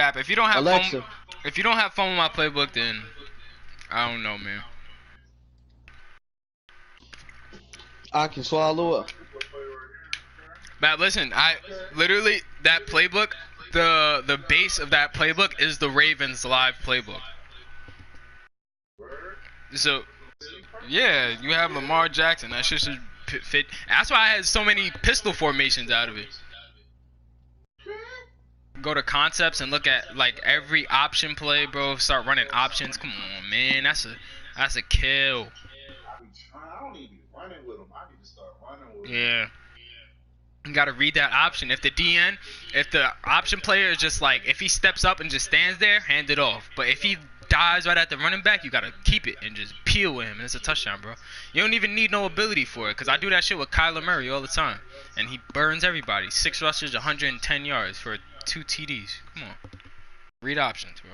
Bap, if you don't have Alexa. fun, if you don't have fun with my playbook, then I don't know, man. I can swallow up. Bap, listen, I literally that playbook, the base of that playbook is the Ravens live playbook. So, yeah, you have Lamar Jackson. That shit should fit. That's why I had so many pistol formations out of it. Go to concepts and look at like every option play, bro. Start running options. Come on, man. That's a kill. I don't even be running with them. I need to start running with them. Yeah. You gotta read that option. If the option player is just like, if he steps up and just stands there, hand it off. But if he dies right at the running back, you gotta keep it and just peel with him, and it's a touchdown, bro. You don't even need no ability for it, because I do that shit with Kyler Murray all the time, and he burns everybody. 6 rushes, 110 yards for 2 TDs. Come on. Read options, bro.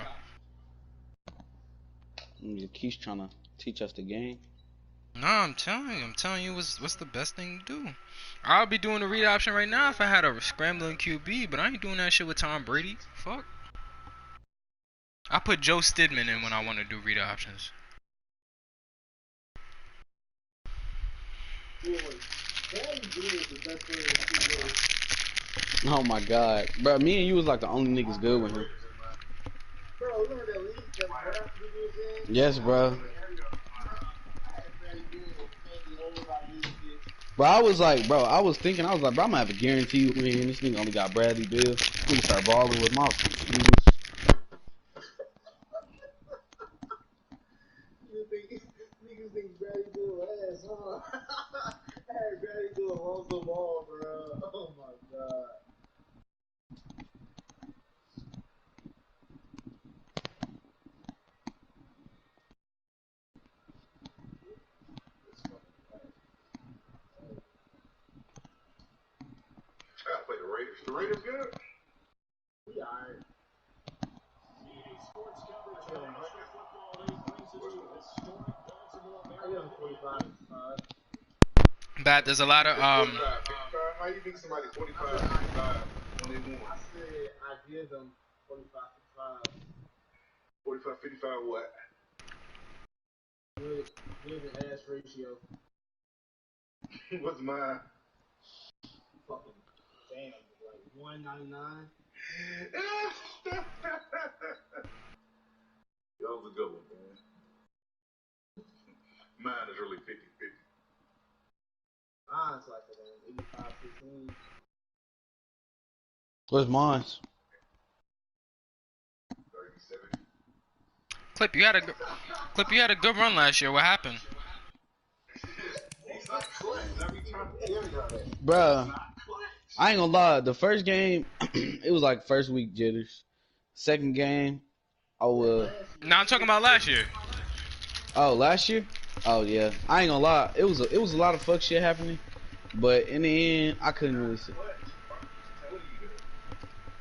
Keith's trying to teach us the game. No, I'm telling you what's the best thing to do. I'll be doing the read option right now if I had a scrambling QB, but I ain't doing that shit with Tom Brady. Fuck. I put Joe Stidman in when I want to do read options. Oh my god. Bro, me and you was like the only niggas good with him. Yes, bro. Bro, I was like, bro, I was thinking, bro, I'm gonna have a guarantee win. This nigga only got Bradley Bill. We can start balling with my shoes. Niggas think Bradley Bill ass, huh? I had Bradley Bill hold the ball, bro. Oh my god. I gotta play the Raiders. The Raiders good? We alright. But there's a lot of How you think somebody 45, 55 when they won? I said I give them 45, 55. 45, 55 what? Good and ass ratio. What's mine? Fucking damn, like 199. That was a good one, man. Mine is really 50-50. Mine's like 85-15. Where's mine? 30-70. Clip. You had a good run last year. What happened? Bruh, I ain't gonna lie. The first game, it was like first week jitters. Second game, I was. No, I'm talking about last year. Oh, last year? Oh yeah. I ain't gonna lie. It was a lot of fuck shit happening, but in the end, I couldn't really see.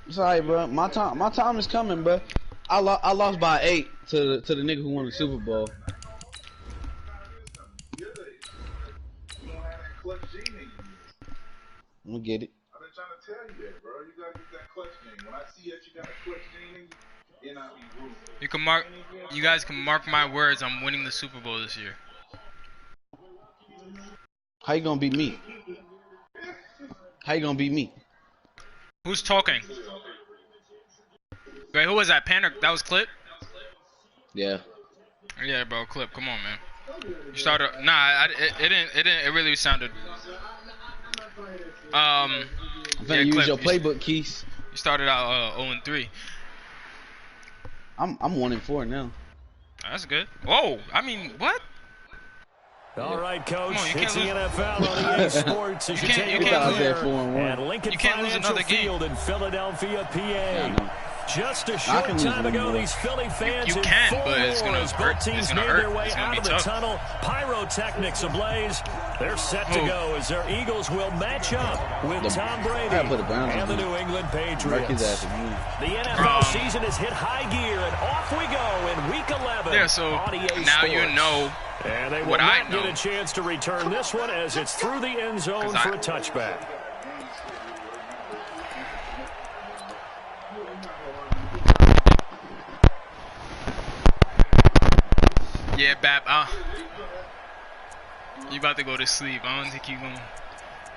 It's alright, bro. My time is coming, bro. I lost by 8 to the nigga who won the Super Bowl. I'm gonna get it. I've been trying to tell you that, bro. You gotta get that clutch game. When I see that you got a clutch game, then I'll be rooting. You guys can mark my words. I'm winning the Super Bowl this year. How you gonna beat me? How you gonna beat me? Who's talking? Wait, who was that? Panda? That was Clip? Yeah. Yeah, bro. Clip. Come on, man. You started. Nah, it didn't. It really sounded. I'm gonna use your playbook, Keys. You started out 0-3. I'm 1-4 now. That's good. Whoa, I mean, what? All right, Coach. On, it's the NFL on EA Sports. As you take it out there at Lincoln Financial Field in Philadelphia, PA. Yeah, just a short time ago, these Philly fans you can, in full but it's gonna roar as hurt. both teams It's gonna made hurt. their way It's gonna out be of the tough. tunnel. Pyrotechnics ablaze. They're set to go as their Eagles will match up with Tom Brady and the New England Patriots. The NFL season has hit high gear, and off we go in Week 11 Yeah, so on EA now Sports. you know And they will what I not know. get a chance to return this one as it's through the end zone for a touchback. Yeah, Bap. You about to go to sleep. I don't think you gonna.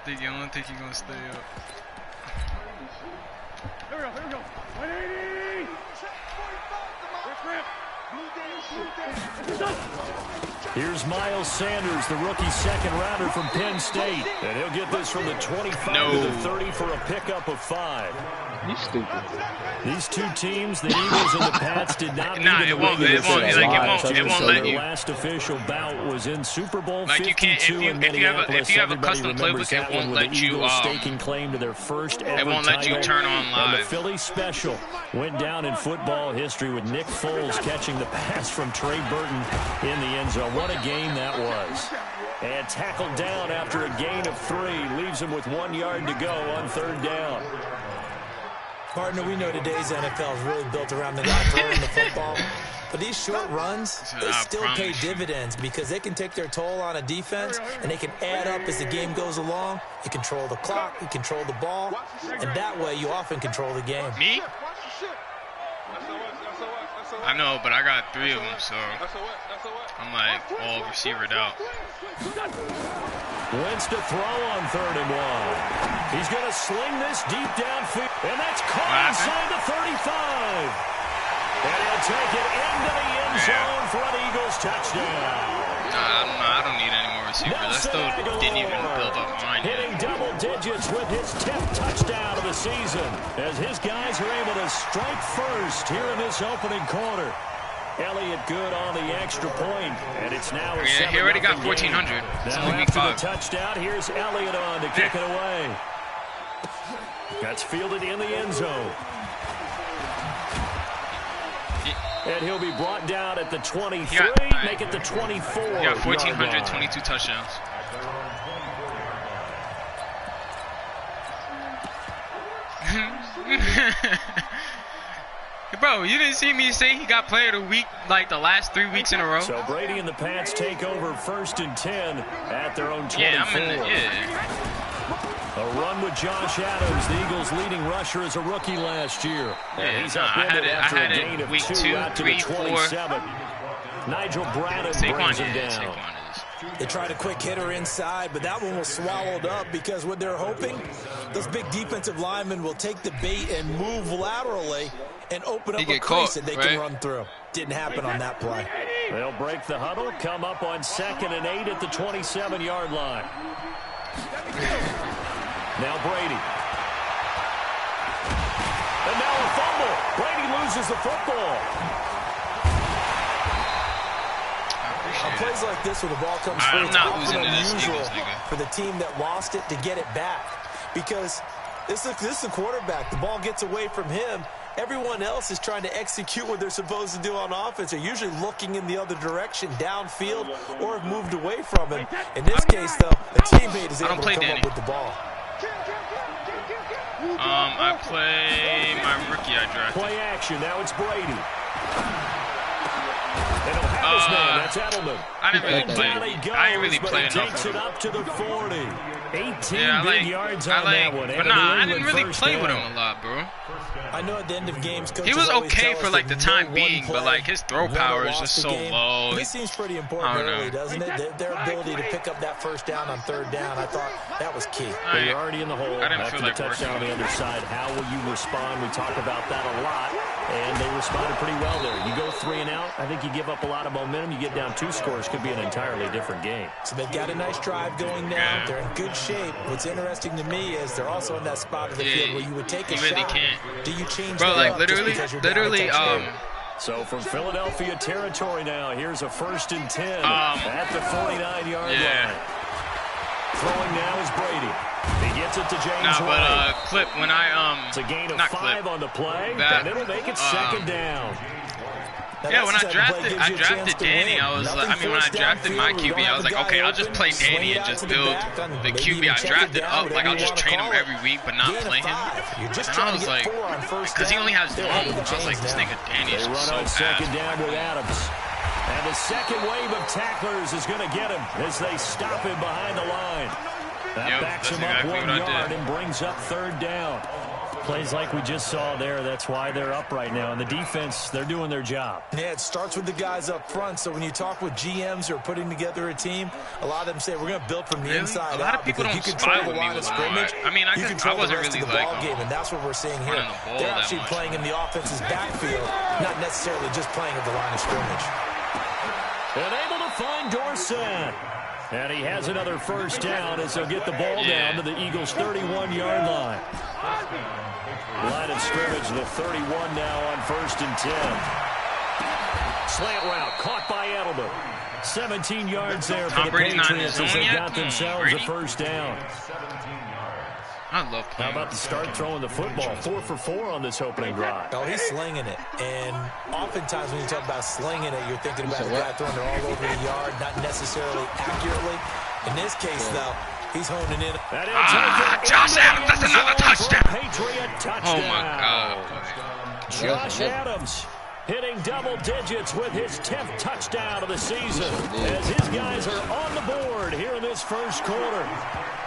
I don't think you're gonna stay up. Here we go. 180. Here's Miles Sanders, the rookie second rounder from Penn State. And he'll get this from the 25 to the 30 for a pickup of 5. You stupid. These two teams, the Eagles and the Pats, did not Nah, it won't let you. Their last official bout was in Super Bowl 52 you can't, if you have a custom playbook, it won't let you staking claim to their first ever it won't let you turn on live. And the Philly special went down in football history with Nick Foles catching the pass from Trey Burton in the end zone. What a game that was. And tackled down after a gain of 3, leaves him with 1 yard to go on 3rd down. Partner, we know today's NFL is really built around the guy throwing the football. But these short runs, they still pay dividends because they can take their toll on a defense and they can add up as the game goes along. You control the clock, you control the ball, and that way you often control the game. Me? I know, but I got 3 of them, so I'm like all receivered out. Wentz to throw on 3rd and 1. He's going to sling this deep downfield, and that's caught inside the 35. And he'll take it into the end zone for an Eagles touchdown. I don't need any more receivers. I still didn't even build up mine yet. Hitting double digits with his 10th touchdown of the season as his guys are able to strike first here in this opening quarter. Elliott good on the extra point, and it's now a 7-0 he already got 1,400. It's only week 5. The touchdown, here's Elliott on to kick it away. That's fielded in the end zone. And he'll be brought down at the 23, make it the 24. He got 1,400, 22 touchdowns. Bro, you didn't see me say he got player of the week like the last 3 weeks in a row? So Brady and the Pats take over 1st and 10 at their own 24. Yeah, I'm in the, A run with Josh Adams, the Eagles' leading rusher as a rookie last year. Yeah, he's I had it week 2, 3, 4. Nigel Braddock brings him down. They tried a quick hitter inside, but that one was swallowed up because what they're hoping, those big defensive linemen will take the bait and move laterally and open up a crease that they can run through. Didn't happen on that play. They'll break the huddle, come up on 2nd and 8 at the 27-yard line. Now Brady. And now a fumble. Brady loses the football. On plays like this where the ball comes free, it's often unusual for the team that lost it to get it back. Because this is the quarterback. The ball gets away from him. Everyone else is trying to execute what they're supposed to do on offense. They're usually looking in the other direction, downfield, or have moved away from him. In this case, though, a teammate is able to come up with the ball. I play my rookie I drafted. Play action. Now it's Brady. That's Edelman. I didn't really play. I didn't really play enough. Takes it up to the 40. 18 big yards on that one. But nah, I didn't really play with him a lot, bro. I know at the end of games, he was okay for like the time being, but like his throw power is just so low. This seems pretty important early, doesn't it? Their ability to pick up that 1st down on 3rd down, I thought that was key. You're already in the hole. I didn't feel like touchdown on the other side. How will you respond? We talk about that a lot, and they responded pretty well there. You go 3 and out, I think you give up a lot of momentum. You get down 2 scores, could be an entirely different game. So they've got a nice drive going now. They're in good shape. What's interesting to me is they're also in that spot of the field where you would take a shot. Really can't. Do you change bro, like literally, so from Philadelphia territory now, here's a 1st and 10 at the 49-yard line. Throwing now is Brady. He gets it to James White. Clip when it's a gain of 5 on the play, and it'll make it 2nd down. Yeah, when I drafted Danny, I was like, when I drafted my QB, I was like, okay, I'll just play Danny and just build the QB I drafted up. Like, I'll just train him every week, but not play him. And I was like, because he only has 1, I was like, this nigga Danny is so fast. 2nd down with Adams. And the second wave of tacklers is going to get him as they stop him behind the line. That backs him up 1 yard and brings up 3rd down. Plays like we just saw there, that's why they're up right now. And the defense, they're doing their job. Yeah, it starts with the guys up front. So when you talk with GMs who are putting together a team, a lot of them say we're going to build from the inside out. A lot of people don't spy with me with scrimmage. I mean, I wasn't really like game, and that's what we're seeing here. They're actually playing in the offense's backfield, not necessarily just playing at the line of scrimmage. And able to find Dorsett. And he has another first down as he'll get the ball down to the Eagles' 31-yard line. Line of scrimmage, the 31 now on 1st and 10. Slant route caught by Edelman. 17 yards there for the Patriots as they got themselves a first down. I love playing. How about to start throwing the football? 4 for 4 on this opening drive. Oh, he's slinging it. And oftentimes when you talk about slinging it, you're thinking about a guy throwing it all over the yard, not necessarily accurately. In this case, though, he's honing in. Josh Adams, that's another touchdown. Patriot touchdown. Oh, my God. Josh Adams hitting double digits with his 10th touchdown of the season as his guys are on the board here in this first quarter.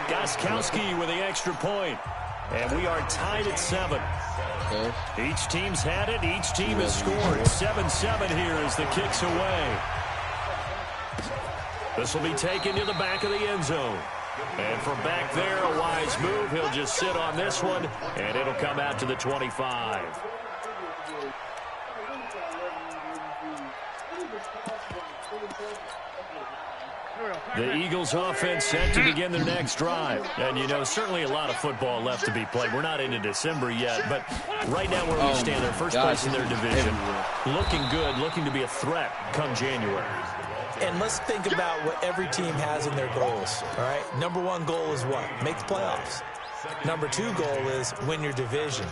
Gostkowski with the extra point. And we are tied at 7. Each team's had it. Each team has scored. 7-7 here as the kick's away. This will be taken to the back of the end zone. And from back there, a wise move. He'll just sit on this one, and it'll come out to the 25. The Eagles offense set to begin their next drive. And, you know, certainly a lot of football left to be played. We're not into December yet, but right now where we stand, they're first place in their division. Looking good, looking to be a threat come January. And let's think about what every team has in their goals, all right? Number 1 goal is what? Make the playoffs. Number 2 goal is win your division.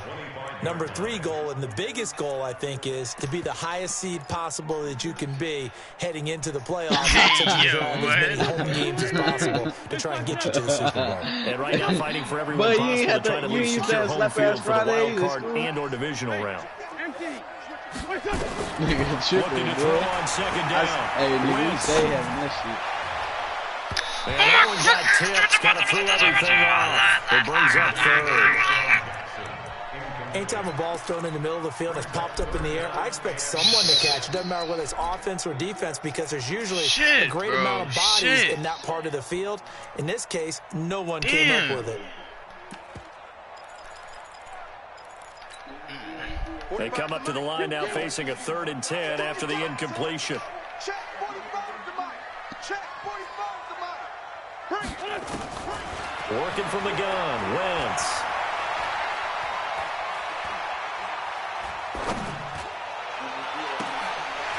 Number 3 goal, and the biggest goal, I think, is to be the highest seed possible that you can be heading into the playoffs. So you draw as many home games as possible to try and get you to the Super Bowl. And right now, fighting for everyone possible to try to at least secure home field for the wild card and/or divisional round. Looking to throw on second down. Hey, nigga, stay having that shit. And that one got tipped. Got to throw everything off. It brings up 3rd. Anytime a ball's thrown in the middle of the field, it's popped up in the air, I expect someone to catch. It doesn't matter whether it's offense or defense because there's usually a great amount of bodies in that part of the field. In this case, no one came up with it. They come up to the line now facing a 3rd and 10 after the incompletion. Working from the gun, Wentz.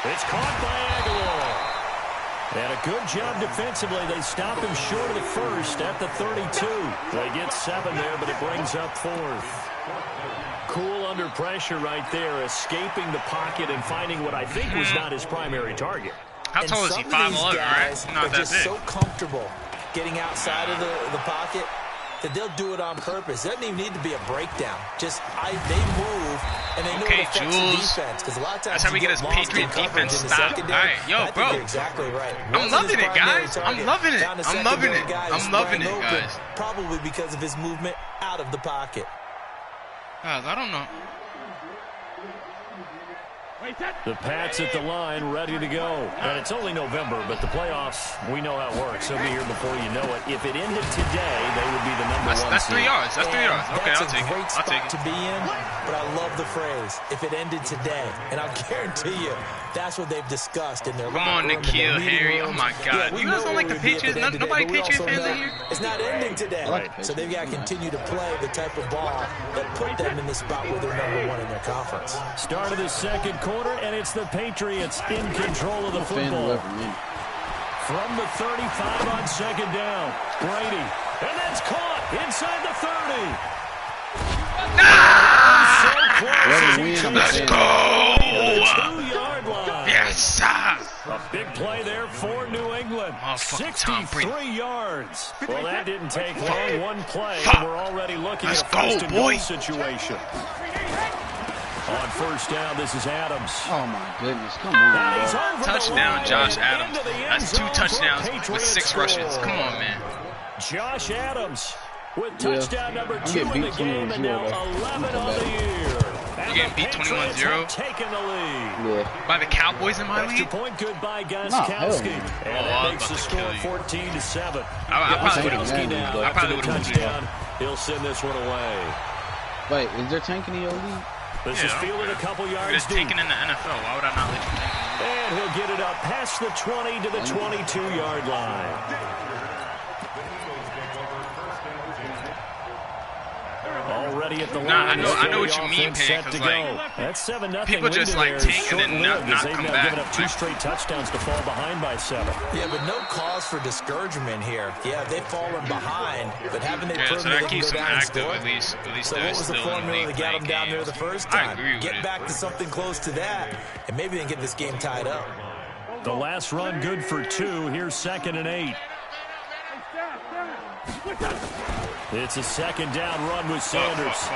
It's caught by Aguilar. And a good job defensively. They stop him short of the first at the 32. They get 7 there, but it brings up 4th. Cool under pressure right there, escaping the pocket and finding what I think was not his primary target. How tall is he? 5'11", right? Not that just big. So comfortable getting outside of the pocket that they'll do it on purpose. It doesn't even need to be a breakdown. Just they move and they know it affects the defense. Because a lot of times that's how we get his Patriot defense stop. All right, yo, bro. You're exactly right. I'm loving it, guys. I'm loving it. I'm loving it. I'm loving it, guys. Probably because of his movement out of the pocket. Guys, I don't know. The Pats at the line, ready to go. And it's only November, but the playoffs, we know how it works. They'll be here before you know it. If it ended today, they would be the number 1 That's 3 yards. That's 3 yards. Okay, I'll take it. That's a great spot to be in, but I love the phrase, if it ended today. And I'll guarantee you, that's what they've discussed in their Come on, Nikhil, Harry. Oh, my God. You guys don't like the Patriots? Nobody Patriots fans in here? It's not ending today. Right. So they've got to continue to play the type of ball that put them in the spot where they're number 1 in their conference. Start of the second quarter, and it's the Patriots in control of the football. From the 35 on second down, Brady. And that's caught inside the 30. Let's go! 2-yard line. Yes! A big play there for New England. 63 yards. Well, that didn't take long. One play, and we're already looking at a first-and-goal situation. On first down, this is Adams. Oh, my goodness. Come on, bro. Touchdown, Josh Adams. That's 2 touchdowns with 6 rushes. Come on, man. Josh Adams with touchdown number 2 in the game, and now 11 on the year. You're getting beat 21-0 taking the lead. Yeah. by the Cowboys in my league. Extra point good by Gostkowski. And that makes the score 14-7. I probably would have now after the touchdown. He'll send this one away. Wait, is there tanking in your league? This is fielded a couple yards deep. Taking in the NFL. Why would I not let you tank? And he'll get it up past the 20 to the 22-yard line. Already at the line. I know what you mean, Pan, because like, that's 7-0. People just like tank and then not come back. Giving up 2 straight touchdowns to fall behind by 7. Yeah, but no cause for discouragement here. Yeah, they've fallen behind, but haven't they proven they can go down and score? At least so what was the formula that got them down there the first time? Get back to something close to that, and maybe they can get this game tied up. The last run good for 2. Here's 2nd and 8. It's a 2nd down run with Sanders.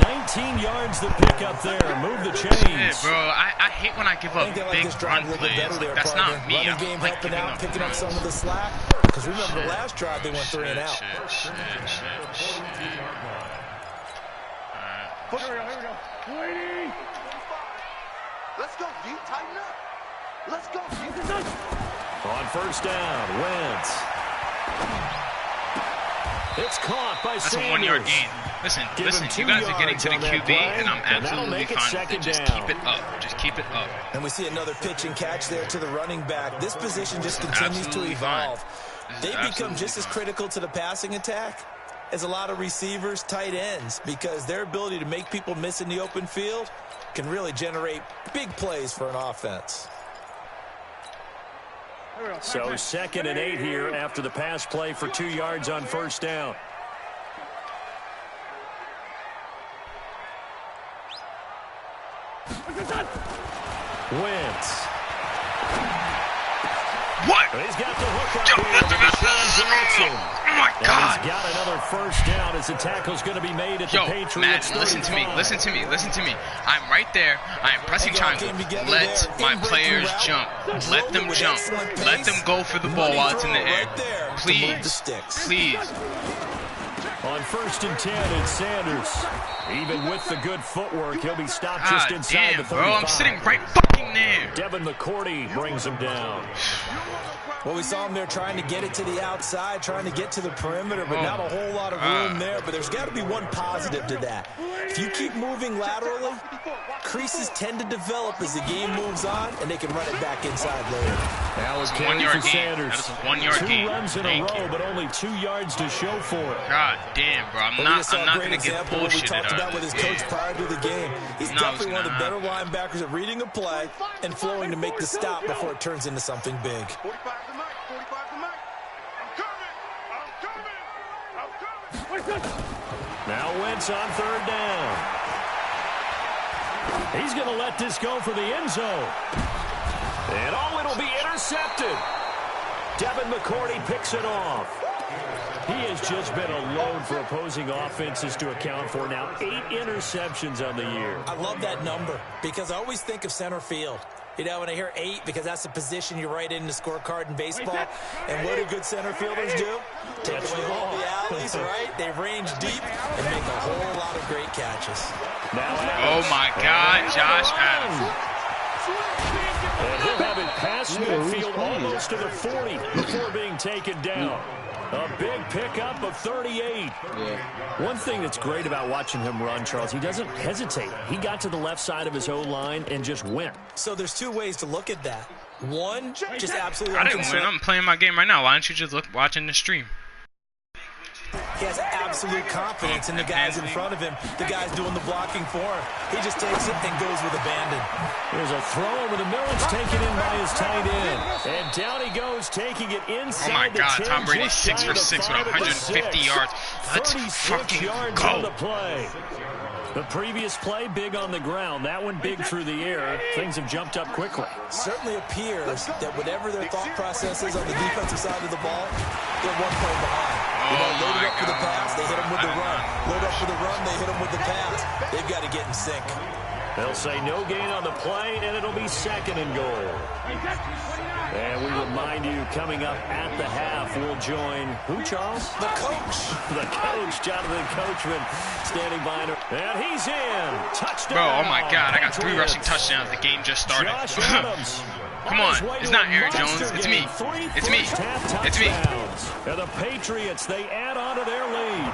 19 yards the pick up there. Move the chains. Yeah, bro, I hate when I give up big run plays. Like, that's not me. Running game like helping out, picking up some of the slack. Because remember, the last drive they went 3 and out. Shit. Here we go. Let's go, D. Tighten up. Let's go, D. On first down, Wentz. It's caught by That's Sanders. a 1-yard gain. Listen, you guys are getting to the QB, and I'm absolutely fine with it. Just keep it up. Just keep it up. And we see another pitch and catch there to the running back. This position just continues to evolve. They become just as critical to the passing attack as a lot of receivers, tight ends, because their ability to make people miss in the open field can really generate big plays for an offense. So 2nd and 8 here after the pass play for 2 yards on first down. Wentz. What? He's got the hook up here. Oh my God! He's got another first down as the tackle's going to be made at the Patriots. Matt, listen to me. I'm right there. I am pressing triangle. Let my players jump. Let them jump. Let them go for the ball while it's in the air. Please. On 1st and 10, it's Sanders. Even with the good footwork, he'll be stopped just inside the 35. Bro, I'm sitting right fucking there. Devin McCourty brings him down. Well, we saw him there trying to get it to the outside, trying to get to the perimeter, but not a whole lot of room there. But there's got to be one positive to that. If you keep moving laterally, creases tend to develop as the game moves on, and they can run it back inside later. That was 1-yard gain. That is a 1-yard gain. 2 runs in a row, but only 2 yards to show for it. God damn, bro. I'm not going to get bullshitted. We talked about with his coach prior to the game. He's definitely one of the better linebackers at reading a play and flowing to make the stop before it turns into something big. Now Wentz on 3rd down. He's going to let this go for the end zone. And it'll be intercepted. Devin McCourty picks it off. He has just been a load for opposing offenses to account for now. 8 interceptions on the year. I love that number because I always think of center field. You know, when I hear 8, because that's the position you write in the scorecard in baseball. And what do good center fielders do? Take away all the alleys, right? They range deep and make a whole lot of great catches. Oh, my God, Josh Adams. And he'll have it past midfield almost to the 40 before being taken down. A big pickup of 38. Yeah. One thing that's great about watching him run, Charles, he doesn't hesitate. He got to the left side of his O-line and just went. So there's 2 ways to look at that. One, just absolutely I didn't win. I'm playing my game right now. Why don't you just look watching the stream? He has absolute confidence in the guys in front of him, the guys doing the blocking for him. He just takes it and goes with abandon. There's a throw over the middle. It's taken in by his tight end. And down he goes, taking it inside. Oh my God, 10, Tom Brady 6 for 6 with 150 yards. Let's fucking yards go. On the play. The previous play, big on the ground. That one big through the air. Things have jumped up quickly. Certainly appears that whatever their thought process is on the defensive side of the ball, they're 1 play behind. Load it up for the pass, they hit them with the run. Load up for the run, they hit them with the pass. They've got to get in sync. They'll say no gain on the play, and it'll be 2nd and goal. And we remind you, coming up at the half, we'll join who, Charles? The coach. The coach, Jonathan Coachman, standing by him. And he's in. Touchdown. Bro, oh my God, I got 3 rushing touchdowns. The game just started. Come on, it's not Aaron Jones. It's me. It's me. It's me. And the Patriots, they add on to their lead.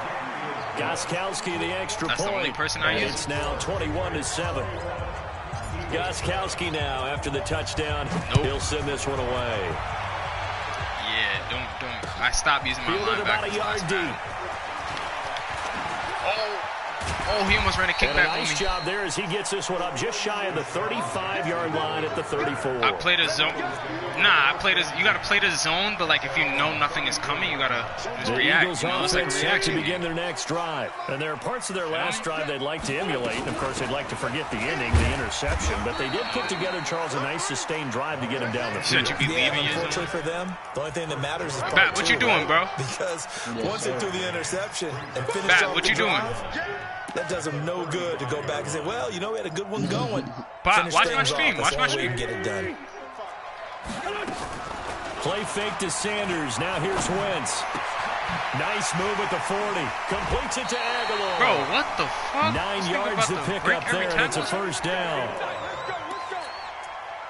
Gostkowski, the extra That's point. the only person I use. It's now 21-7. Gostkowski now, after the touchdown, he'll send this one away. Yeah, don't. I stopped using my linebacker. About a yard deep. Oh, he almost ran a kickback on me. Nice job there as he gets this one up just shy of the 35-yard line at the 34. I played a zone. Nah, you gotta play the zone, but like if you know nothing is coming, you gotta just react. Eagles offense set to begin their next drive. And there are parts of their last drive they'd like to emulate. And of course, they'd like to forget the ending, the interception. But they did put together, Charles, a nice sustained drive to get him down the field. Unfortunately for them, the only thing that matters is Bat, what you doing, bro? Because once they threw the interception and finished off what you doing? That does them no good to go back and say, well, you know, we had a good one going. Watch my stream. Watch my stream. Get it done. Play fake to Sanders. Now here's Wentz. Nice move at the 40. Completes it to Aguilar. Bro, what the fuck? 9 yards to pick up there, and it's a first down.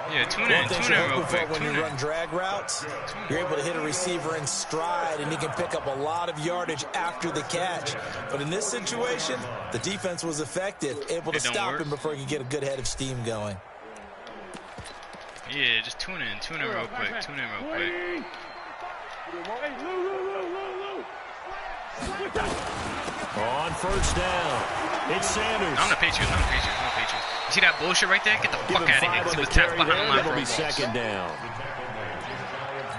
Yeah, tune in real quick. When you run drag routes, you're able to hit a receiver in stride, and he can pick up a lot of yardage after the catch. But in this situation, the defense was effective, able to stop him before he could get a good head of steam going. Yeah, just tune in real quick. On first down, it's Sanders. I'm the Patriots. You see that bullshit right there? Get the fuck out of here. It was tapped behind the line. It'll be 2nd down.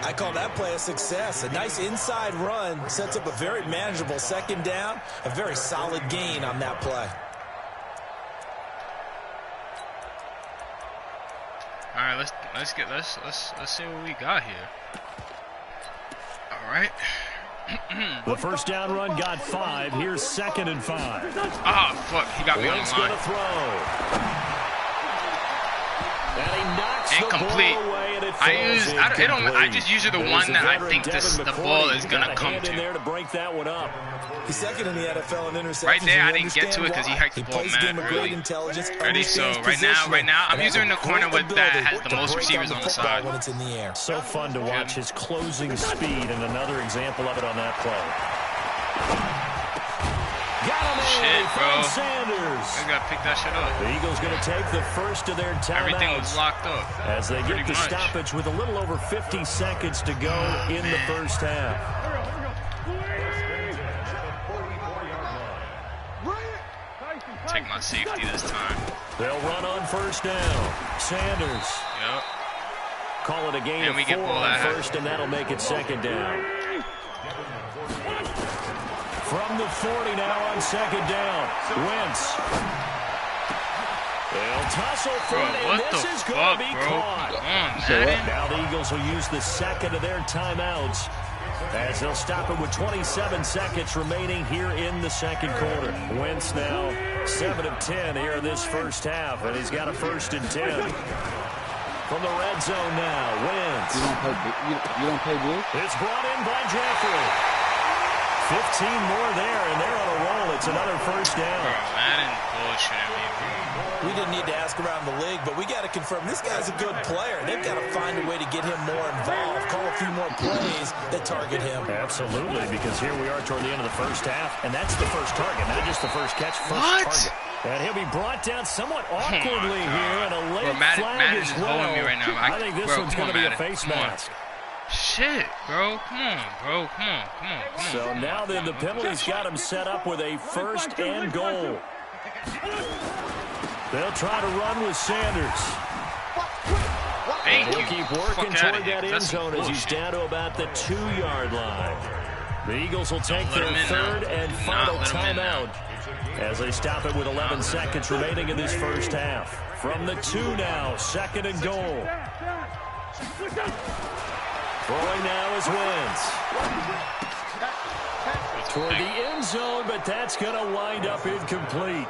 I call that play a success. A nice inside run sets up a very manageable 2nd down. A very solid gain on that play. All right, let's see what we got here. All right. The first down run got 5. Here's 2nd and 5. Ah, fuck. He got me on the line. Gonna throw. And he knocks incomplete. The ball away, and I just use the one that I think the ball is gonna come to. There to break that one up. He's 2nd in the NFL in interceptions. Right there, I didn't get to it because he hiked the ball mad early. Ready? So right now, I'm using the corner that has the most receivers on the side. When it's in the air. So fun to watch his closing speed, and another example of it on that play. Got him shit, bro. Sanders. I gotta pick that shit up. The Eagles gonna take the first of their timeouts. Everything was locked up. As they get the stoppage with a little over 50 seconds to go in the first half. Take my safety this time. They'll run on first down. Sanders. Yep. Call it a gain of 4 on first, and that'll make it 2nd down. From the 40 now on 2nd down. Wentz. They'll tussle for it, and this is going to be caught. Now the Eagles will use the 2nd of their timeouts as they'll stop it with 27 seconds remaining here in the 2nd quarter. Wentz now 7 of 10 here in this first half, and he's got a 1st and 10. From the red zone now, Wentz. You don't play blue? It's brought in by Jeffrey. 15 more there, and they're on a roll. It's another first down. Bro, Madden bullshitting me, bro. We didn't need to ask around the league, but we got to confirm this guy's a good player. They've got to find a way to get him more involved, call a few more plays that target him. Absolutely, because here we are toward the end of the first half, and that's the first target, not just the first catch, target. And he'll be brought down somewhat awkwardly here, and a late flag as well. Me right now. I think this one's going to be a face mask. Shit, bro. Come on, bro. Come on. So now then, the penalty's got him set up with a 1st and goal. They'll try to run with Sanders. Thank you. Keep working toward that end zone as he's down to about the 2-yard line. The Eagles will take their 3rd and final timeout as they stop it with 11 seconds remaining in this first half. From the 2 now, 2nd and goal. Throwing now is Wentz. Toward the end zone, but that's going to wind up incomplete.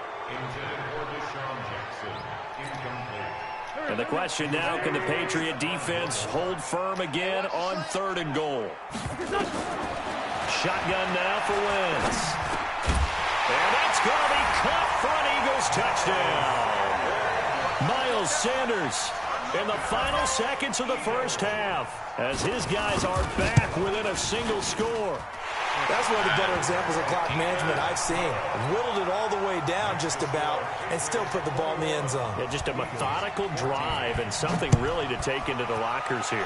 And the question now, can the Patriot defense hold firm again on 3rd and goal? Shotgun now for Wentz. And that's going to be caught for an Eagles touchdown. Miles Sanders in the final seconds of the first half as his guys are back within a single score. That's one of the better examples of clock management I've seen. Whittled it all the way down just about and still put the ball in the end zone. Yeah, just a methodical drive and something really to take into the lockers here.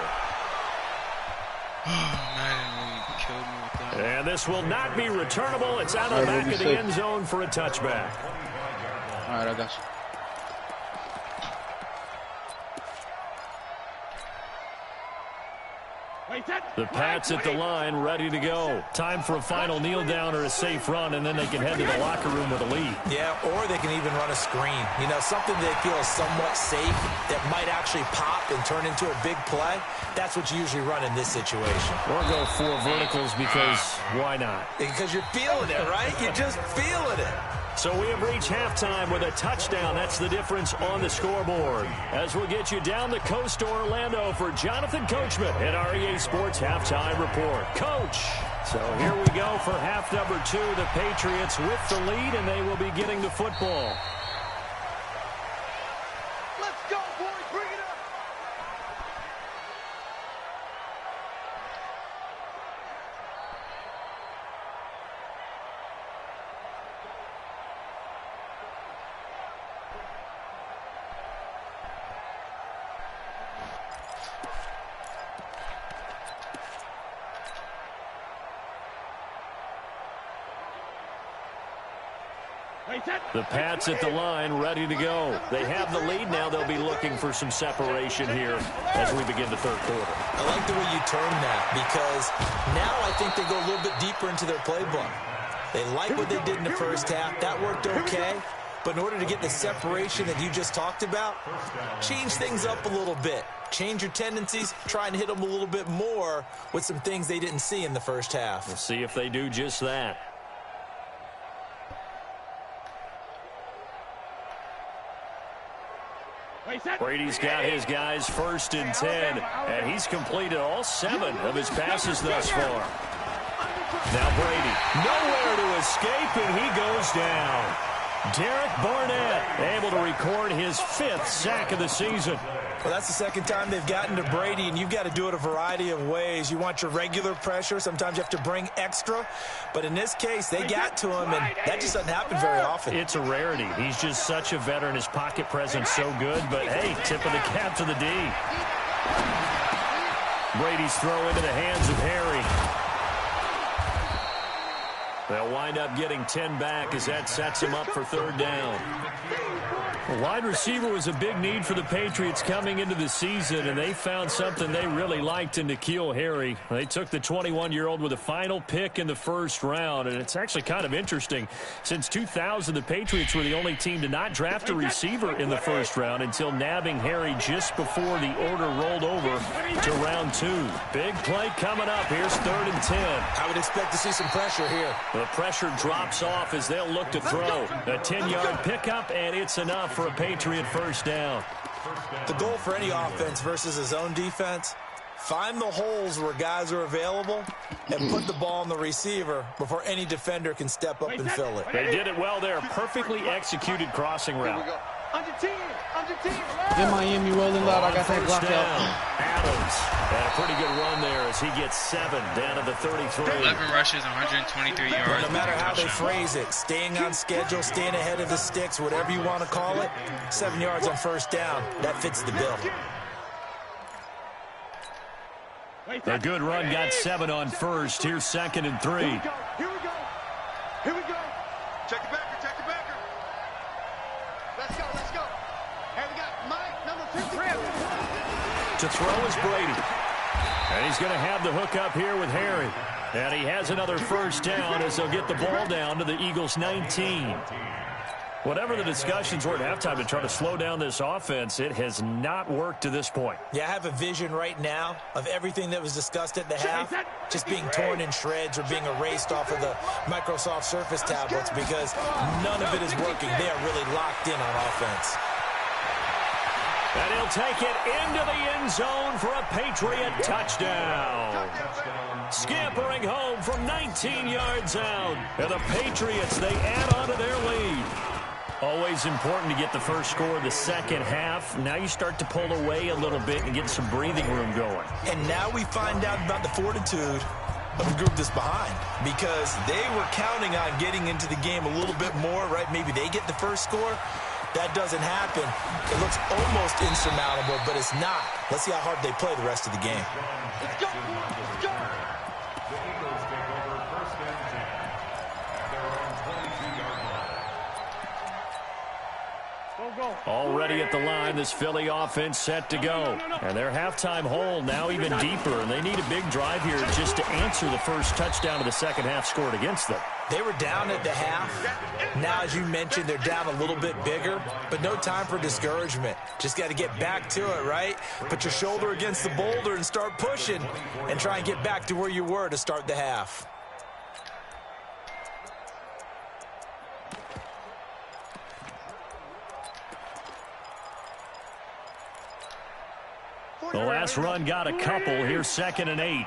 Oh, man, he killed me with that. And this will not be returnable. It's out of the back of the end zone for a touchback. All right, I got you. The Pats at the line, ready to go. Time for a final kneel down or a safe run, and then they can head to the locker room with a lead. Yeah, or they can even run a screen. You know, something they feel is somewhat safe that might actually pop and turn into a big play. That's what you usually run in this situation. Or go 4 verticals because why not? Because you're feeling it, right? You're just feeling it. So we have reached halftime with a touchdown. That's the difference on the scoreboard. As we'll get you down the coast to Orlando for Jonathan Coachman at our EA Sports Halftime Report. Coach! So here we go for half number 2. The Patriots with the lead, and they will be getting the football. Let's go, boys! Bring it up! The Pats at the line, ready to go. They have the lead now. They'll be looking for some separation here as we begin the 3rd quarter. I like the way you term that because now I think they go a little bit deeper into their playbook. They like what they did in the first half. That worked okay. But in order to get the separation that you just talked about, change things up a little bit. Change your tendencies, try and hit them a little bit more with some things they didn't see in the first half. We'll see if they do just that. Brady's got his guys 1st and 10, and he's completed all 7 of his passes thus far. Now Brady, nowhere to escape, and he goes down. Derek Barnett able to record his 5th sack of the season. Well, that's the 2nd time they've gotten to Brady, and you've got to do it a variety of ways. You want your regular pressure. Sometimes you have to bring extra. But in this case, they got to him, and that just doesn't happen very often. It's a rarity. He's just such a veteran. His pocket presence so good. But, hey, tip of the cap to the D. Brady's throw into the hands of Harry. They'll wind up getting 10 back as that sets him up for 3rd down. A wide receiver was a big need for the Patriots coming into the season, and they found something they really liked in N'Keal Harry. They took the 21-year-old with a final pick in the 1st round, and it's actually kind of interesting. Since 2000, the Patriots were the only team to not draft a receiver in the 1st round until nabbing Harry just before the order rolled over to round 2. Big play coming up. Here's 3rd and 10. I would expect to see some pressure here. The pressure drops off as they'll look to throw. A 10-yard pickup, and it's enough for a Patriot 1st down. The goal for any offense versus his own defense, find the holes where guys are available and put the ball on the receiver before any defender can step up and fill it. They did it well there. Perfectly executed crossing route. On your team! In Miami, rolling loud. I got that block out. Adams had a pretty good run there as he gets 7 down to the 33. 11 rushes, 123 yards. Well, no matter how they phrase it, staying on schedule, staying ahead of the sticks, whatever you want to call it, 7 yards on 1st down, that fits the bill. A good run got 7 on 1st. Here's 2nd and 3. Here we go. Here we go. Check the backer. Check the backer. Let's go. Let's go. And we got Mike, number 53. To throw is Brady. And he's going to have the hook up here with Harry. And he has another 1st down as they'll get the ball down to the Eagles' 19. Whatever the discussions were at halftime to try to slow down this offense, it has not worked to this point. Yeah, I have a vision right now of everything that was discussed at the half just being torn in shreds or being erased off of the Microsoft Surface tablets because none of it is working. They are really locked in on offense. And he'll take it into the end zone for a Patriot touchdown. Scampering home from 19 yards out. And the Patriots, they add on to their lead. Always important to get the first score of the second half. Now you start to pull away a little bit and get some breathing room going. And now we find out about the fortitude of the group that's behind, because they were counting on getting into the game a little bit more, right? Maybe they get the first score. That doesn't happen. It looks almost insurmountable, but it's not. Let's see how hard they play the rest of the game. Let's go. Let's go. The Eagles take over first and 10 at their own 22-yard line. Already at the line, this Philly offense set to go. And their halftime hole now even deeper, and they need a big drive here just to answer the first touchdown of the second half scored against them. They were down at the half. Now, as you mentioned, they're down a little bit bigger, but no time for discouragement. Just got to get back to it, right? Put your shoulder against the boulder and start pushing and try and get back to where you were to start the half. The last run got a couple. Here's 2nd and 8.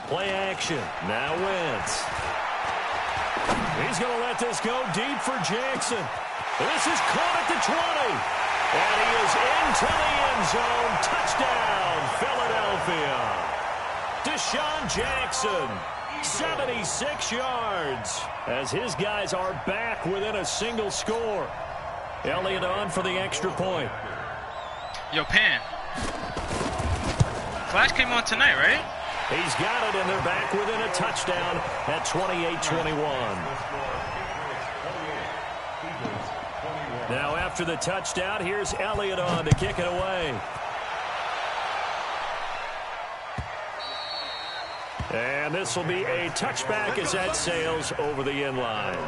Play action. Now Wentz. He's going to let this go deep for Jackson. This is caught at the 20. And he is into the end zone. Touchdown, Philadelphia. Deshaun Jackson, 76 yards, as his guys are back within a single score. Elliott on for the extra point. Yo, Pan. Flash came on tonight, right? He's got it, and they're back within a touchdown at 28-21. Now after the touchdown, here's Elliott on to kick it away. And this will be a touchback as that sails over the end line.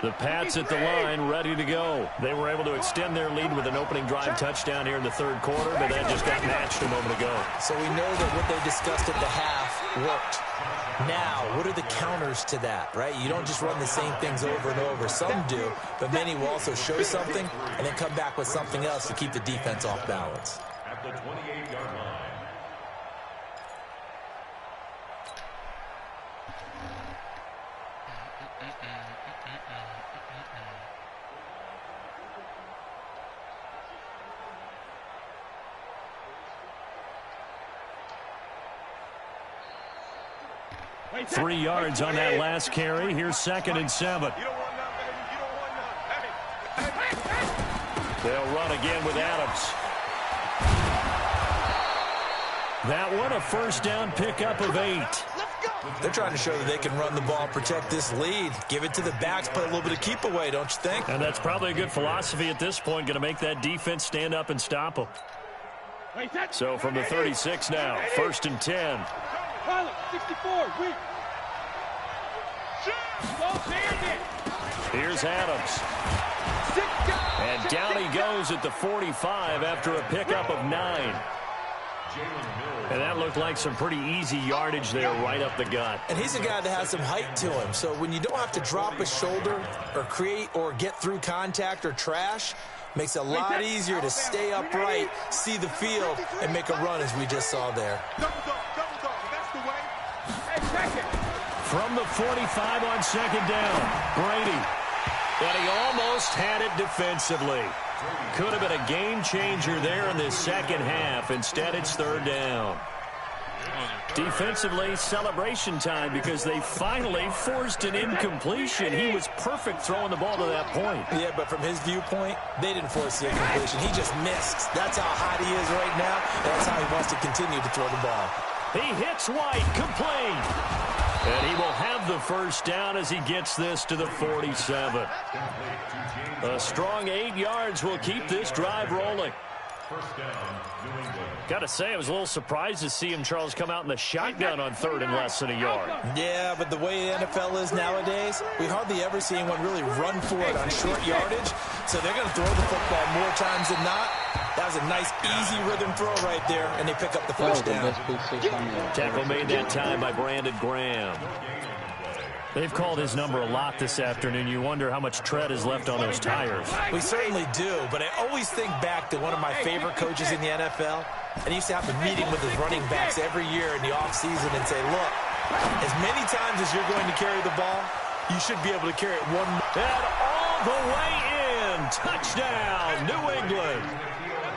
The Pats at the line, ready to go. They were able to extend their lead with an opening drive touchdown here in the third quarter, but that just got matched a moment ago. So we know that what they discussed at the half worked. Now, what are the counters to that, right? You don't just run the same things over and over. Some do, but many will also show something and then come back with something else to keep the defense off balance. At the 28-yard line. Wait, 3 yards on that last carry. Here's 2nd and 7. They'll run again with Adams. That one a first down pickup of 8. They're trying to show that they can run the ball, protect this lead. Give it to the backs, play a little bit of keep away, don't you think? And that's probably a good philosophy at this point, going to make that defense stand up and stop them. So from the 36 now, 1st and 10. 64, weak. Here's Adams. And down he goes at the 45 after a pickup of 9. And that looked like some pretty easy yardage there right up the gut. And he's a guy that has some height to him. So when you don't have to drop a shoulder or create or get through contact or trash, makes it a lot easier to stay upright, see the field, and make a run as we just saw there. From the 45 on 2nd down, Brady. And he almost had it defensively. Could have been a game changer there in this second half. Instead, it's 3rd down. Defensively, celebration time because they finally forced an incompletion. He was perfect throwing the ball to that point. Yeah, but from his viewpoint, they didn't force the incompletion. He just missed. That's how hot he is right now. That's how he wants to continue to throw the ball. He hits White, complete. And he will have the first down as he gets this to the 47. A strong 8 yards will keep this drive rolling. First down, New England. Gotta say, I was a little surprised to see him, Charles, come out in the shotgun on 3rd and less than a yard. Yeah, but the way the NFL is nowadays, we hardly ever see anyone really run for it on short yardage. So they're going to throw the football more times than not. That was a nice, easy rhythm throw right there, and they pick up the first down. Tackle made that time by Brandon Graham. They've called his number a lot this afternoon. You wonder how much tread is left on those tires. We certainly do, but I always think back to one of my favorite coaches in the NFL, and he used to have a meeting with his running backs every year in the offseason and say, look, as many times as you're going to carry the ball, you should be able to carry it one more. And all the way in. Touchdown, New England.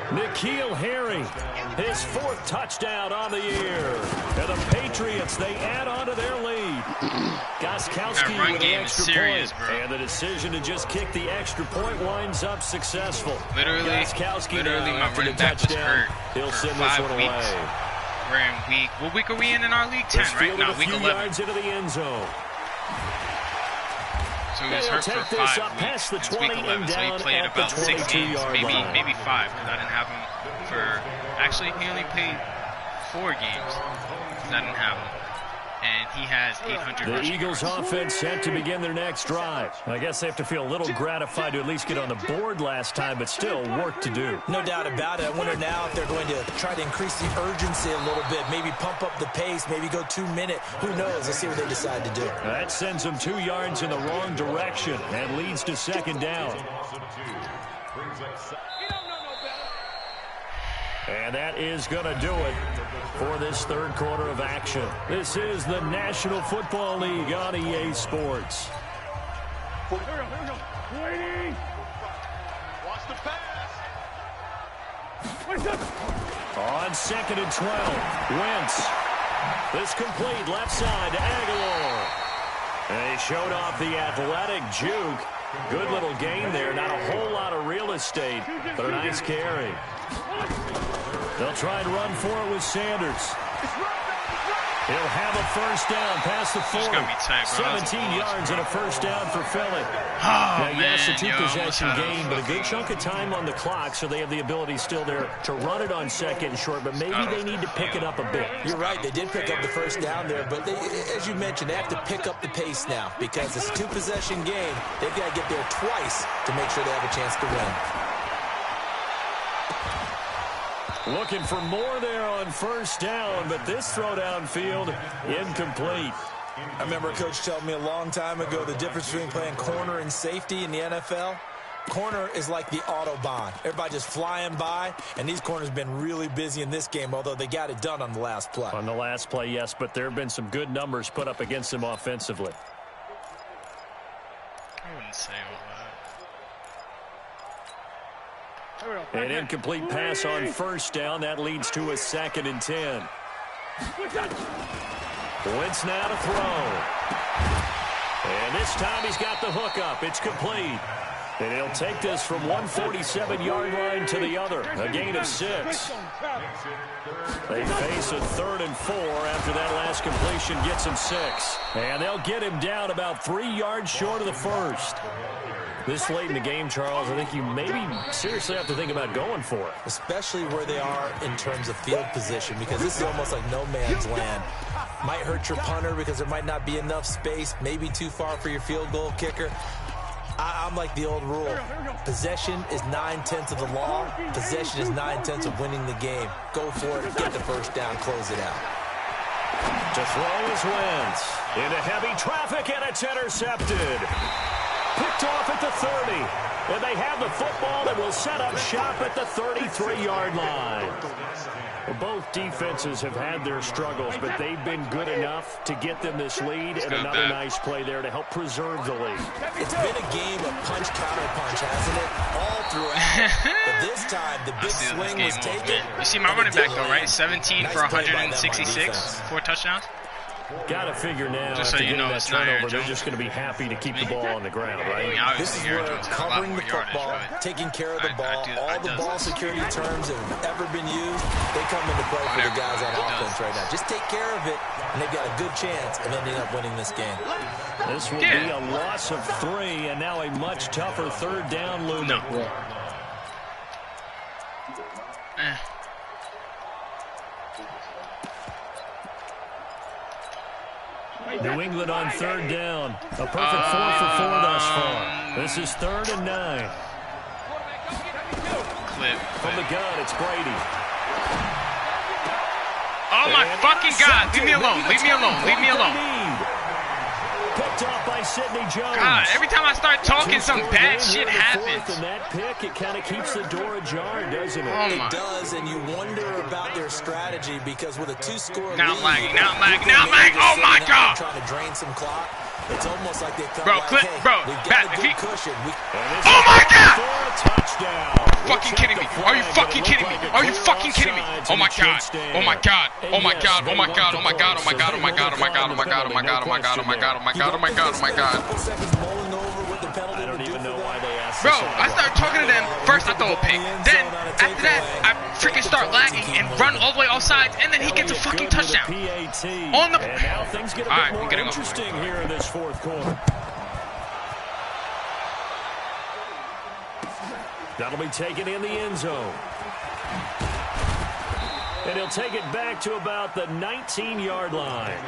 N'Keal Harry, his 4th touchdown on the year. And the Patriots, they add on to their lead. Gostkowski with an extra point. And the decision to just kick the extra point winds up successful. Literally, my running back was hurt. He'll send this one away. We're in week, what week are we in our league? 10, right? No, week 11. Yards into the end zone. So he was hurt for 5 weeks. It's week 11, so he played about 6 games, maybe 5, because I didn't have him for. Actually, he only played 4 games because I didn't have him, and he has 800. The Eagles' offense set to begin their next drive. I guess they have to feel a little gratified to at least get on the board last time, but still work to do. No doubt about it. I wonder now if they're going to try to increase the urgency a little bit, maybe pump up the pace, maybe go 2-minute. Who knows? Let's see what they decide to do. That sends them 2 yards in the wrong direction and leads to 2nd down. And that is going to do it for this 3rd quarter of action. This is the National Football League on EA Sports. Watch the pass. On 2nd and 12, Wentz. This complete left side to Aguilar. And he showed off the athletic juke. Good little gain there. Not a whole lot of real estate, but a nice carry. They'll try and run for it with Sanders. He'll have a first down past the 40. 17 yards and a first down for Philly. Now, yes, a 2-possession game, but a good chunk of time on the clock, so they have the ability still there to run it on 2nd and short, but maybe they need to pick it up a bit. You're right. They did pick up the first down there, but they, as you mentioned, they have to pick up the pace now because it's a 2-possession game. They've got to get there twice to make sure they have a chance to win. Looking for more there on first down, but this throw downfield incomplete. I remember a coach telling me a long time ago the difference between playing corner and safety in the NFL. Corner is like the Autobahn. Everybody just flying by, and these corners have been really busy in this game, although they got it done on the last play. On the last play, yes, but there have been some good numbers put up against them offensively. I wouldn't say all that. An incomplete pass on first down. That leads to a 2nd and 10. Wentz now to throw. And this time he's got the hook up. It's complete. And he'll take this from 147-yard line to the other. A gain of 6. They face a 3rd and 4 after that last completion gets him 6. And they'll get him down about 3 yards short of the first. This late in the game, Charles, I think you maybe seriously have to think about going for it. Especially where they are in terms of field position, because this is almost like no man's land. Might hurt your punter because there might not be enough space, maybe too far for your field goal kicker. I'm like the old rule. Possession is 9/10 of the law. Possession is 9/10 of winning the game. Go for it, get the first down, close it out. To throw is Wentz. Into heavy traffic, and it's intercepted. Picked off at the 30. And they have the football that will set up shop at the 33-yard line. Well, both defenses have had their struggles, but they've been good enough to get them this lead, and another nice play there to help preserve the lead. It's been a game of punch-counter-punch, hasn't it? All throughout. But this time, the big swing was taken. You see my running back, though, right? 17 for 166, 4 touchdowns. Got to figure now, just so you know, that turnover, they're just going to be happy to keep the ball on the ground, right? This is where covering the football, taking care of the ball, all the ball security terms that have ever been used, they come into play for the guys on offense right now. Just take care of it, and they've got a good chance of ending up winning this game. This will be a loss of 3, and now a much tougher 3rd down looming. No. New England on third down. A perfect 4 for 4 thus far. This is 3rd and 9. Clip. From the gun, it's Brady. Oh my fucking God! Leave me alone! Leave me alone! Leave me alone! Picked off by Sidney Jones. God, every time I start talking, some bad shit happens. And that pick, it kind of keeps the door ajar, doesn't it? Oh my. It does, and you wonder about their strategy because with a 2-score lead, Now I'm lagging. Now I'm lagging. Now I'm lagging. Oh my God! Trying to drain some clock. It's almost like they felt bro, like, clip, hey, bro, we've back, got a good cushion. Oh my God! Touchdown. Fucking kidding me? Are you fucking kidding me? Are you fucking kidding me? Oh my God! Oh my God! Oh my God! Oh my God! Oh my God! Oh my God! Oh my God! Oh my God! Oh my God! Oh my God! Oh my God! Oh my God! Oh my God! Oh my God! Oh my God! I don't even know why they asked. Bro, I started talking to them. First I throw a pick. Then after that, I freaking start lagging and run all the way offside, and then he gets a fucking touchdown. On the. And now things get a bit more interesting here in this 4th quarter. That'll be taken in the end zone. And he'll take it back to about the 19-yard line.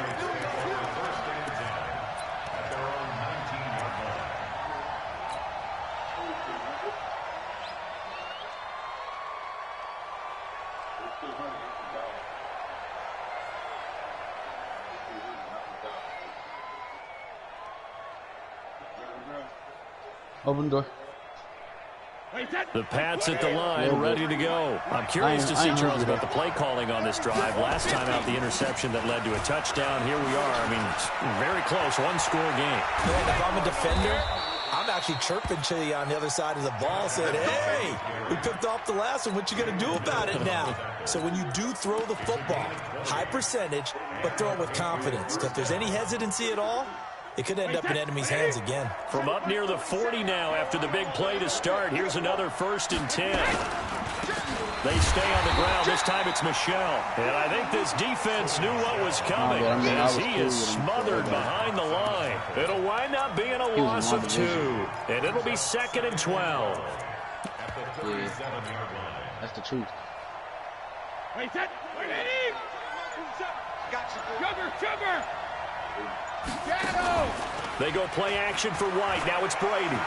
Open door. The Pats at the line, ready to go. I'm curious to see, Charles, about the play calling on this drive. Last time out, the interception that led to a touchdown. Here we are. I mean, very close, 1-score game. Man, if I'm a defender, I'm actually chirping to you on the other side of the ball, saying, hey, we picked off the last one. What you going to do about it now? So when you do throw the football, high percentage, but throw it with confidence. Because if there's any hesitancy at all, it could end up in enemy's hands again. From up near the 40 now after the big play to start. Here's another 1st and 10. They stay on the ground. This time it's Michel. And I think this defense knew what was coming as he is smothered behind the line. It'll wind up being a loss of 2. And it'll be 2nd and 12. Yeah, that's the truth. Sugar! They go play action for White. Now it's Brady.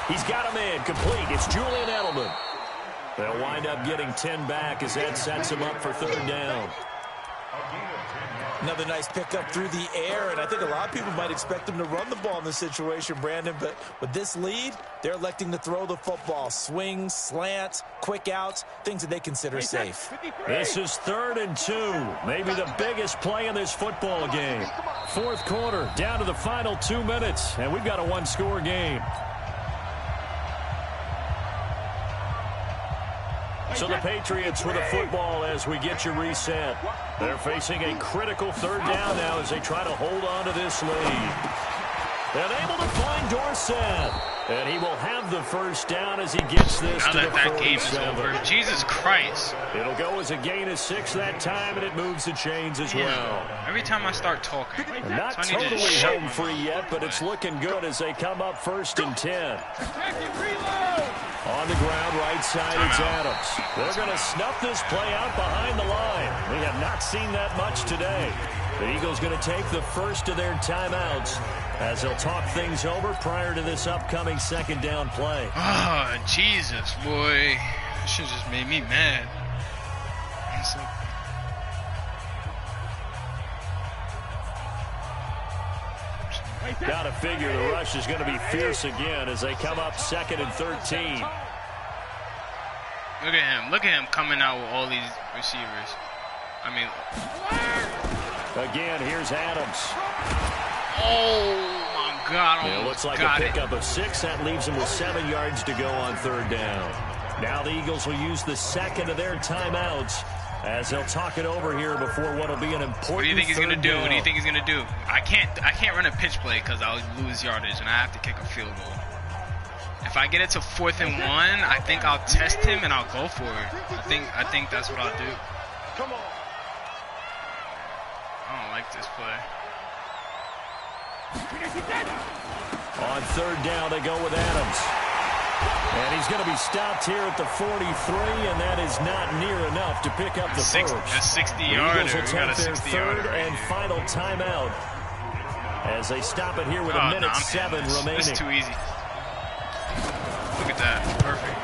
He's got a man complete. It's Julian Edelman. They'll wind up getting 10 back as that sets him up for 3rd down. Another nice pickup through the air, and I think a lot of people might expect them to run the ball in this situation, Brandon, but with this lead, they're electing to throw the football. Swings, slants, quick outs, things that they consider safe. This is 3rd and 2. Maybe the biggest play in this football game. 4th quarter, down to the final 2 minutes, and we've got a 1-score game. So the Patriots with a football as we get you reset. They're facing a critical 3rd down now as they try to hold on to this lead. And able to find Dorsett. And he will have the 1st down as he gets this to the 47. That game is over. Jesus Christ. It'll go as a gain of 6 that time, and it moves the chains as well. Every time I start talking. Not totally home free yet, but it's looking good as they come up 1st and 10. On the ground, right side, it's Adams. They're going to snuff this play out behind the line. We have not seen that much today. The Eagles going to take the first of their timeouts as they'll talk things over prior to this upcoming 2nd down play. Oh, Jesus, boy. That shit just made me mad. Got to figure the rush is going to be fierce again as they come up 2nd and 13. Look at him. Look at him coming out with all these receivers. I mean. Again, here's Adams. Oh, my God. It looks like a pickup of 6. That leaves them with 7 yards to go on 3rd down. Now the Eagles will use the 2nd of their timeouts as they'll talk it over here before what will be an important. What do you think he's gonna do? What do you think he's gonna do? I can't run a pitch play because I'll lose yardage and I have to kick a field goal. If I get it to 4th and 1, I think I'll test him and I'll go for it. I think that's what I'll do. Come on. I don't like this play. On 3rd down, they go with Adams. And he's going to be stopped here at the 43, and that is not near enough to pick up the first. A 60-yarder. Eagles will take their third and final timeout as they stop it here with a minute 7 remaining. This is too easy. Look at that. Perfect.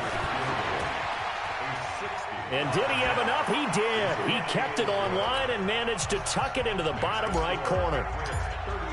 And did he have enough? He did. He kept it online and managed to tuck it into the bottom right corner.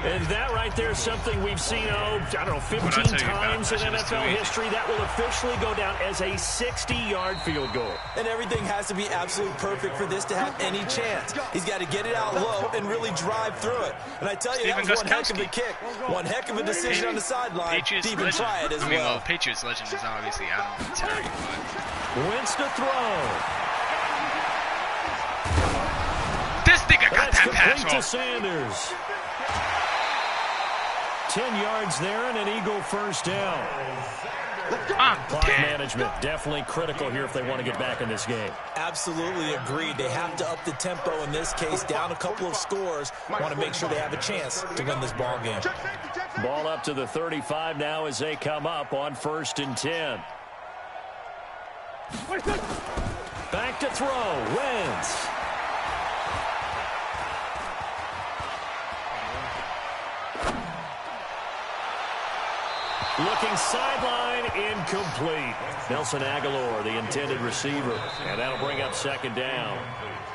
And that right there is something we've seen, I don't know, 15 times in NFL history. That will officially go down as a 60-yard field goal. And everything has to be absolutely perfect for this to have any chance. He's got to get it out low and really drive through it. And I tell you, that was one heck of a kick. One heck of a decision on the sideline to even try it as well. Patriots legend is obviously Adam Vinatieri, but... Wins to throw. This nigga got that pass off. To Sanders. 10 yards there and an Eagle first down. Clock management definitely critical here if they want to get back in this game. Absolutely agreed. They have to up the tempo in this case, down a couple of scores. Want to make sure they have a chance to win this ball game. Ball up to the 35 now as they come up on 1st and 10. Back to throw. Wentz. Looking sideline, incomplete. Nelson Aguilar, the intended receiver. And that'll bring up 2nd down.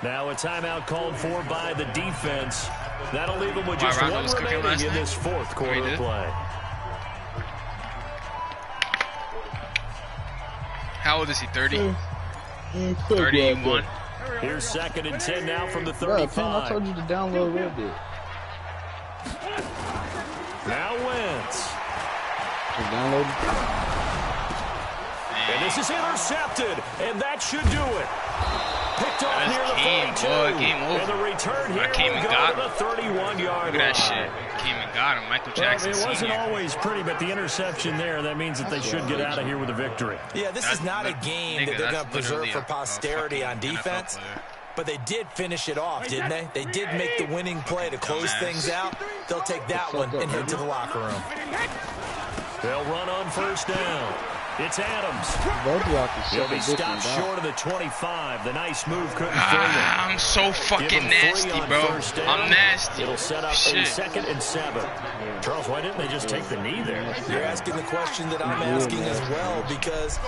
Now a timeout called for by the defense. That'll leave them with just one remaining in this 4th quarter play. How old is he, 30? 31? Here's 2nd and 10 now from the 35. Bro, I told you to download Red Dead. Now Wentz. Download. And this is intercepted, and that should do it. Picked off near the 42. Game over. And the return here will go to the 31-yard line. Look at that shit. Came and got him. Michael Jackson. Well, it wasn't always pretty, but the interception there, that means that they should get out of here with a victory. Yeah, this is not a game that they're going to preserve for posterity on defense. But they did finish it off, didn't they? They did make the winning play to close things out. They'll take that one and head to the locker room. They'll run on 1st down. It's Adams. He'll be stopped short of the 25. The nice move couldn't fool him. I'm so fucking nasty, bro. I'm nasty. It'll set up a 2nd and 7. Charles, why didn't they just take the knee there? You're asking the question that I'm asking as well, because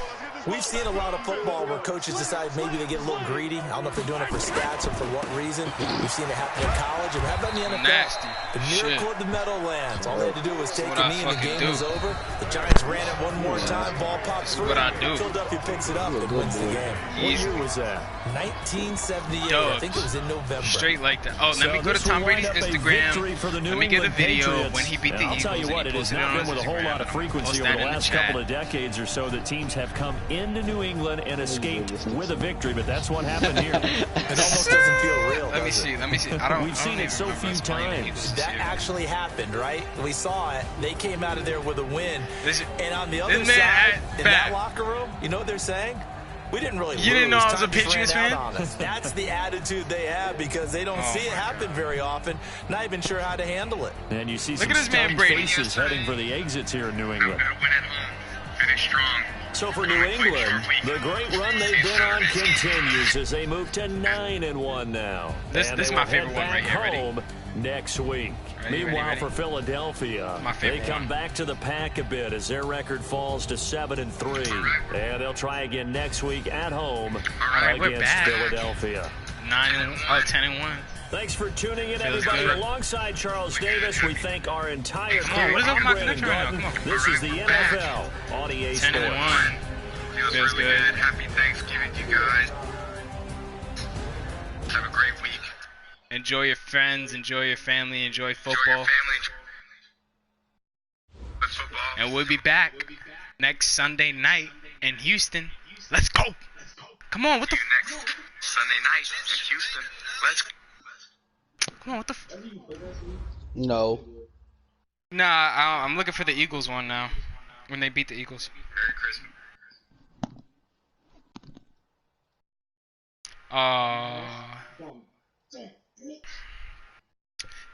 we've seen a lot of football where coaches decide maybe they get a little greedy. I don't know if they're doing it for stats or for what reason. We've seen it happen in college, and how about in the NFL? Nasty. The miracle of the Meadowlands. All they had to do was take a knee and the game was over. The Giants ran it one more time. Ball pops through. Philadelphia picks it up and wins the game. What year was that? 1978. I think it was in November. Straight like that. Oh, let me go to Tom Brady's Instagram. Let me get a video when he beat the Eagles. I'll tell you what, it has not been with a whole lot of frequency over the last couple of decades or so that teams have come into New England and escaped with a victory, but that's what happened here. It almost doesn't feel real. Let me see. We've seen it so few times. That actually happened, right? We saw it. They came out of there with a win. And on the other side, in that locker room, you know what they're saying? We didn't really lose. You didn't know I was a Patriots fan? That's the attitude they have because they don't see it happen very often. Not even sure how to handle it. And you see some stunned faces heading for the exits here in New England. We're going to win at home. Finish strong. So for New England, the great run they've been on continues as they move to 9-1 now. This is my favorite one right here. Home next week. Meanwhile, for Philadelphia, they come back to the pack a bit as their record falls to 7-3, and they'll try again next week at home against Philadelphia. 10-1. Thanks for tuning in, everybody. Alongside Charles Davis, we thank our entire crew. What is up with my connection right now? Come on. This is the NFL on EA Sports. 10-1. Feels really good. Happy Thanksgiving, you guys. Have a great week. Enjoy your friends, enjoy your family, enjoy football. And we'll be back next Sunday night in Houston. Let's go. Come on, what the next Sunday night in Houston. Let's go. Come on, what the No. Nah, I'm looking for the Eagles one now. When they beat the Eagles. Merry Christmas.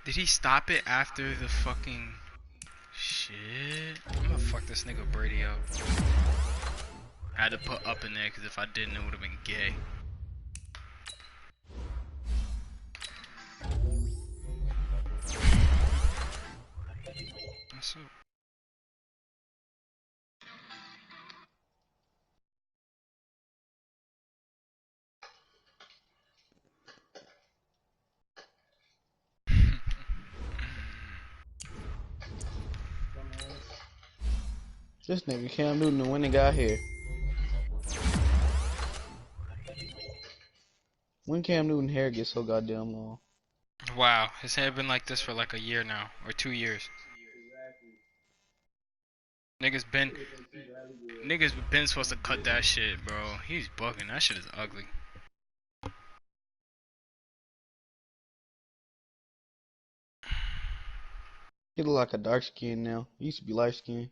Did he stop it after the fucking shit? I'm gonna fuck this nigga Brady up. I had to put up in there because if I didn't, it would have been gay. What's up? This nigga Cam Newton, the winning guy here. When Cam Newton hair gets so goddamn long? Wow, his hair been like this for like a year now, or 2 years. Niggas been supposed to cut that shit, bro. He's bugging. That shit is ugly. He look like a dark skin now. He used to be light skin.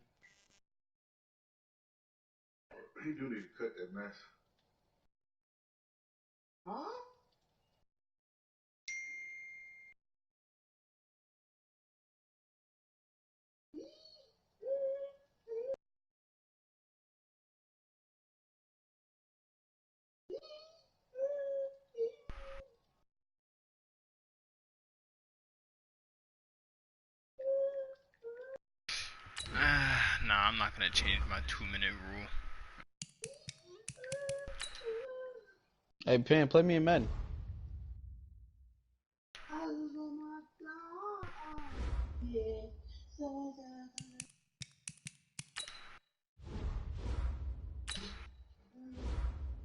He do need to cut that mess. Huh? Nah, I'm not gonna change my 2-minute rule. Hey, Pan, play me in Madden.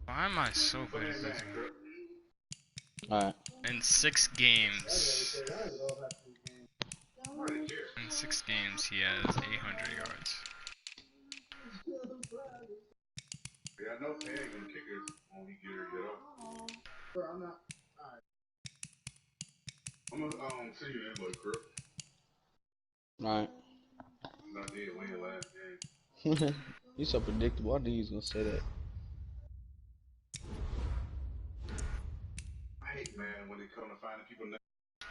Why am I so good at this? Alright. In 6 games. In 6 games, he has 800 yards. Yeah, I know Pan gonna kick her when he get her get up. Bro, I'm not. Alright. I'm gonna send you an invite, Crip. Alright. Not did win last game. You so predictable. I knew you was gonna say that.